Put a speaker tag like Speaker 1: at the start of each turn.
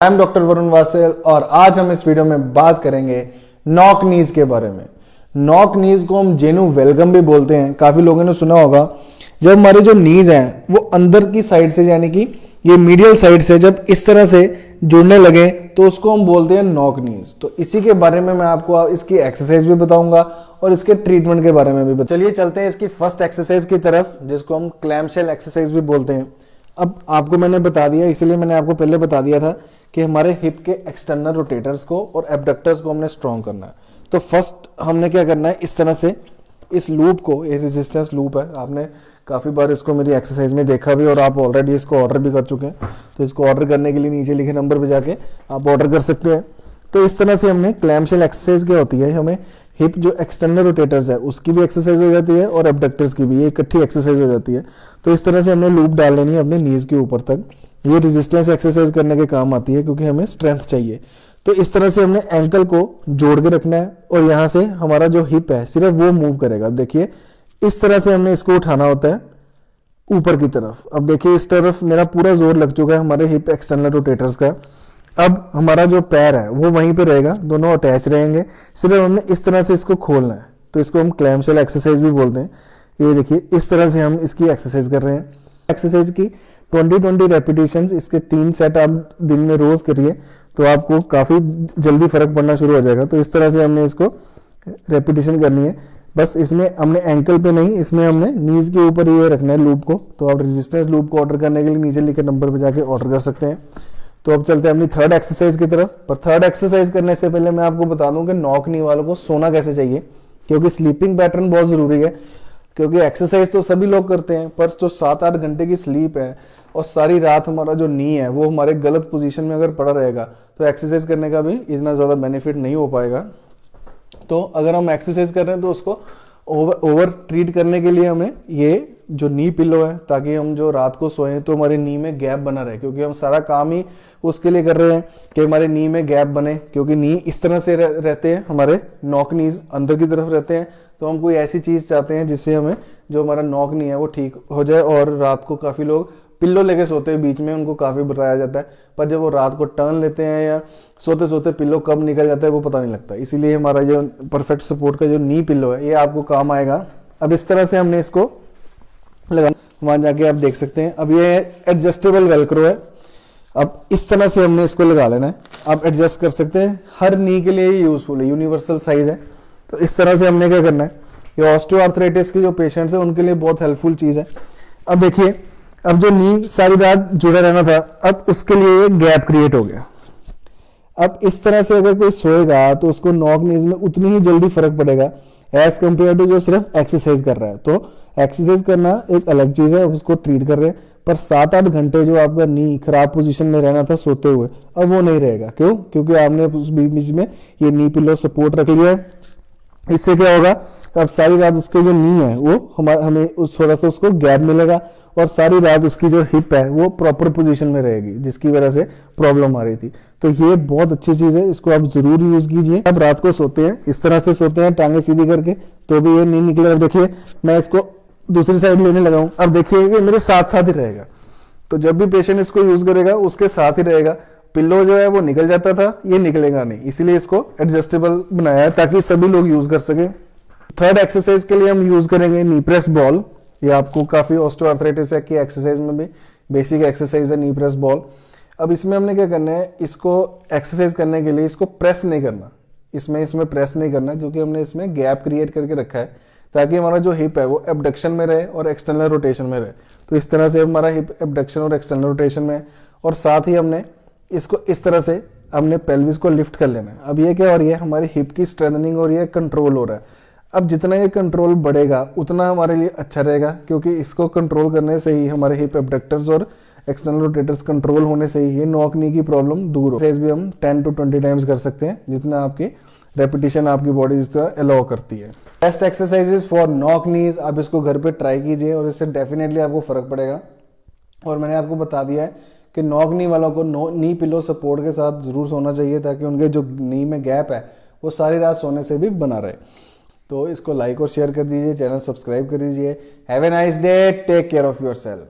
Speaker 1: I am doctor Varun वासेल और आज हम इस वीडियो में बात करेंगे नॉक नीज के बारे में। नॉक नीज को हम जेनु वेलगम भी बोलते हैं। काफी लोगों ने सुना होगा। जब हमारे जो नीज हैं वो अंदर की साइड से यानी कि ये मीडियल साइड से जब इस तरह से जुड़ने लगे तो उसको हम बोलते हैं नॉक नीज। तो इसी के बारे में मैं आपको इसकी एक्सरसाइज भी बताऊंगा और इसके ट्रीटमेंट के बारे में भी चलिए चलते हैं इसकी फर्स्ट एक्सरसाइज की तरफ, जिसको हम क्लैमशेल एक्सरसाइज भी बोलते हैं। अब आपको मैंने बता दिया, इसलिए मैंने आपको पहले बता दिया था कि हमारे हिप के एक्सटर्नल रोटेटर्स को और एबडक्टर्स को हमने स्ट्रॉन्ग करना है। तो फर्स्ट हमने क्या करना है, इस तरह से इस लूप को, ये रेजिस्टेंस लूप है, आपने काफी बार इसको मेरी एक्सरसाइज में देखा भी और आप ऑलरेडी इसको ऑर्डर भी कर चुके हैं। तो इसको ऑर्डर करने के लिए नीचे लिखे नंबर पे जाके आप ऑर्डर कर सकते हैं। तो इस तरह से हमने क्लैमशेल एक्सरसाइज क्या होती है, हमें हिप जो एक्सटर्नल रोटेटर्स है उसकी भी एक्सरसाइज हो जाती है और एबडक्टर्स की भी, ये इकट्ठी एक्सरसाइज हो जाती है। तो इस तरह से हमने लूप डाल लेनी है अपने नीज के ऊपर तक। ये रेजिस्टेंस एक्सरसाइज करने के काम आती है क्योंकि हमें स्ट्रेंथ चाहिए। तो इस तरह से हमने एंकल को जोड़ के रखना है और यहाँ से हमारा जो हिप है सिर्फ वो मूव करेगा। अब देखिए इस तरह से हमने इसको उठाना होता है ऊपर की तरफ। अब देखिए इस तरफ मेरा पूरा जोर लग चुका है हमारे हिप एक्सटर्नल रोटेटर्स का। अब हमारा जो पैर है वो वहीं पे रहेगा, दोनों अटैच रहेंगे। सिर्फ हमने इस तरह से इसको खोलना है। तो इसको हम क्लैमशेल एक्सरसाइज भी बोलते हैं। ये देखिए इस तरह से हम इसकी एक्सरसाइज कर रहे हैं। एक्सरसाइज की 20-20 रेपिटेशन, इसके 3 सेट आप दिन में रोज करिए तो आपको काफी जल्दी फर्क पड़ना शुरू हो जाएगा। तो इस तरह से हमने इसको रेपिटेशन करनी है। बस इसमें हमने एंकल पे नहीं, इसमें हमने नीज के ऊपर ये रखना है लूप को। तो आप रेजिस्टेंस लूप को ऑर्डर करने के लिए नीचे लिखे नंबर पे जाके ऑर्डर कर सकते हैं। तो अब चलते हैं अपनी थर्ड एक्सरसाइज की तरफ। पर थर्ड एक्सरसाइज करने से पहले मैं आपको बता दूं कि नॉक नी वालों को सोना कैसे चाहिए, क्योंकि स्लीपिंग पैटर्न बहुत जरूरी है। क्योंकि एक्सरसाइज तो सभी लोग करते हैं पर जो 7-8 घंटे की स्लीप है और सारी रात हमारा जो नी है वो हमारे गलत पोजीशन में अगर पड़ा रहेगा तो एक्सरसाइज करने का भी इतना ज्यादा बेनिफिट नहीं हो पाएगा। तो अगर हम एक्सरसाइज कर रहे हैं तो उसको ओवर ट्रीट करने के लिए हमें ये जो नी पिलो है, ताकि हम जो रात को सोएं तो हमारे नी में गैप बना रहे, क्योंकि हम सारा काम ही उसके लिए कर रहे हैं कि हमारे नी में गैप बने। क्योंकि नी इस तरह से रहते हैं, हमारे नॉक नीज अंदर की तरफ रहते हैं। तो हम कोई ऐसी चीज चाहते हैं जिससे हमें जो हमारा नॉक नी है वो ठीक हो जाए। और रात को काफी लोग पिल्लो लेके सोते हैं बीच में, उनको काफी बताया जाता है, पर जब वो रात को टर्न लेते हैं या सोते सोते पिल्लो कब निकल जाता है वो पता नहीं लगता। इसीलिए हमारा जो परफेक्ट सपोर्ट का जो नी पिल्लो है ये आपको काम आएगा। अब इस तरह से हमने इसको लगा, वहां जाके आप देख सकते हैं। अब ये एडजस्टेबल वेलक्रो है। अब इस तरह से हमने इसको लगा लेना है। आप एडजस्ट कर सकते हैं, हर नी के लिए यूजफुल है, यूनिवर्सल साइज है। तो इस तरह से हमने क्या करना है, ये ऑस्टियोआर्थराइटिस के जो पेशेंट्स हैं उनके लिए बहुत हेल्पफुल चीज है। अब देखिए, अब जो नी सारी रात जुड़ा रहना था, अब उसके लिए एक गैप क्रिएट हो गया। अब इस तरह से अगर कोई सोएगा तो उसको नॉक नीज में उतनी ही जल्दी फर्क पड़ेगा एज कम्पेयर टू जो सिर्फ एक्सरसाइज कर रहा है। तो एक्सरसाइज करना एक अलग चीज है, उसको ट्रीट कर रहे हैं। पर 7-8 घंटे जो आपका नी खराब पोजीशन में रहना था सोते हुए, अब वो नहीं रहेगा। क्यों? क्योंकि आपने उस बीच में ये नी पिलो सपोर्ट रख लिया है। इससे क्या होगा, अब सारी रात उसके जो नी है वो हमें उस थोड़ा सा उसको गैप मिलेगा और सारी रात उसकी जो हिप है वो प्रॉपर पोजीशन में रहेगी, जिसकी वजह से प्रॉब्लम आ रही थी। तो ये बहुत अच्छी चीज है, इसको आप जरूर यूज कीजिए। अब रात को सोते हैं इस तरह से सोते हैं टांगे सीधी करके, तो भी ये नहीं निकले। अब देखिए मैं इसको दूसरी साइड लेने लगा हूं। अब देखिए ये मेरे साथ साथ ही रहेगा। तो जब भी पेशेंट इसको यूज करेगा उसके साथ ही रहेगा। पिल्लो जो है वो निकल जाता था, ये निकलेगा नहीं। इसीलिए इसको एडजस्टेबल बनाया है ताकि सभी लोग यूज कर सके। थर्ड एक्सरसाइज के लिए हम यूज करेंगे नी प्रेस बॉल। ये आपको काफी ऑस्टियोआर्थराइटिस की एक्सरसाइज में भी बेसिक एक्सरसाइज है नी प्रेस बॉल। अब इसमें हमने क्या करना है, इसको एक्सरसाइज करने के लिए इसको प्रेस नहीं करना, इसमें प्रेस नहीं करना, क्योंकि हमने इसमें गैप क्रिएट करके रखा है ताकि हमारा जो हिप है वो एबडक्शन में रहे और एक्सटर्नल रोटेशन में रहे। तो इस तरह से हमारा हिप एबडक्शन और एक्सटर्नल रोटेशन में, और साथ ही हमने इसको इस तरह से हमने पेल्विस को लिफ्ट कर लेना है। अब ये क्या हो रही है, हमारी हिप की स्ट्रेंथनिंग हो रही है, कंट्रोल हो रहा है। अब जितना ये कंट्रोल बढ़ेगा उतना हमारे लिए अच्छा रहेगा, क्योंकि इसको कंट्रोल करने से ही हमारे हिप एबडक्टर्स और एक्सटर्नल रोटेटर्स कंट्रोल होने से ही ये नॉक नी की प्रॉब्लम दूर हो। एक्सरसाइज भी हम 10 to 20 टाइम्स कर सकते हैं, जितना आपकी रेपिटेशन आपकी बॉडी जिस तरह अलाउ करती है। बेस्ट एक्सरसाइजेस फॉर नॉक नीज, आप इसको घर पे ट्राई कीजिए और इससे डेफिनेटली आपको फर्क पड़ेगा। और मैंने आपको बता दिया है कि नॉक नी वालों को नी पिलो सपोर्ट के साथ जरूर सोना चाहिए, ताकि उनके जो नी में गैप है वो सारी रात सोने से भी बना रहे। तो इसको लाइक और शेयर कर दीजिए, चैनल सब्सक्राइब कर दीजिए। Have a nice day, take care of yourself.